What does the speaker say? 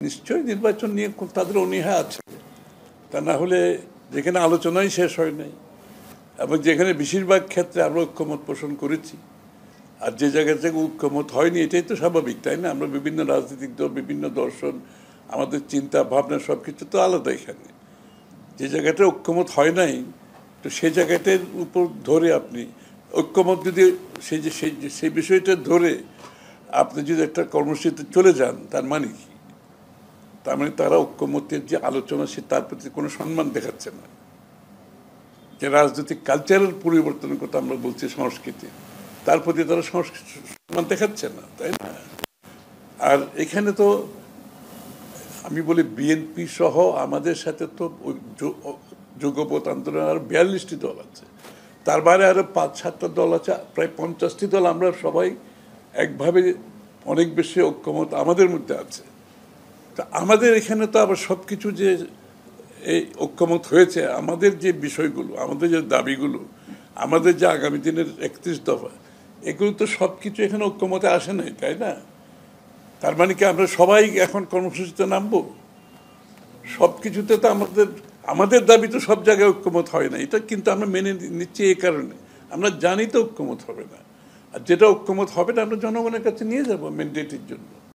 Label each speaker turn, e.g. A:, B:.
A: নিশ্চয়ই নির্বাচন নিয়ে তাদের অনীহা আছে, তা না হলে যেখানে আলোচনাই শেষ হয় নাই এবং যেখানে বেশিরভাগ ক্ষেত্রে আমরা ঐক্যমত পোষণ করেছি, আর যে জায়গা থেকে ঐক্যমত হয়নি এটাই তো স্বাভাবিক, তাই না? আমরা বিভিন্ন রাজনৈতিক দল, বিভিন্ন দর্শন, আমাদের চিন্তা ভাবনা সব কিছু তো আলাদা। এখানে যে জায়গাটা ঐক্যমত হয় নাই, তো সেই জায়গাটার উপর ধরে আপনি ঐক্যমত যদি সেই বিষয়টা ধরে আপনি যদি একটা কর্মসূচিতে চলে যান, তার মানে কি? তার মানে তারা ঐক্যমতের যে আলোচনা সে তার প্রতি কোনো সম্মান দেখাচ্ছে না। যে রাজনৈতিক কালচারের পরিবর্তনের কথা আমরা বলছি, সংস্কৃতি, তার প্রতি তারা সম্মান দেখাচ্ছে না, তাই না? আর এখানে তো আমি বলি বিএনপি সহ আমাদের সাথে তো যুগপৎ আন্দোলন আর 42টি দল আছে, তার বাইরে আরো 5-7টা দল আছে, প্রায় 50টি দল। আমরা সবাই একভাবে অনেক বেশি ঐক্যমত আমাদের মধ্যে আছে। তা আমাদের এখানে তো আবার সব কিছু যে এই ঐক্যমত হয়েছে, আমাদের যে বিষয়গুলো, আমাদের যে দাবিগুলো, আমাদের যে আগামী দিনের 31 দফা, এগুলো তো সব কিছু এখানে ঐক্যমতে আসে নাই, তাই না? তার মানে কি আমরা সবাই এখন কর্মসূচিতে নামবো? সব কিছুতে তো আমাদের দাবি তো সব জায়গায় ঐক্যমত হয় না, এটা কিন্তু আমরা মেনে নিচ্ছি। এই কারণে আমরা জানি তো ঐক্যমত হবে না, আর যেটা ঐক্যমত হবে না আমরা জনগণের কাছে নিয়ে যাবো ম্যান্ডেটের জন্য।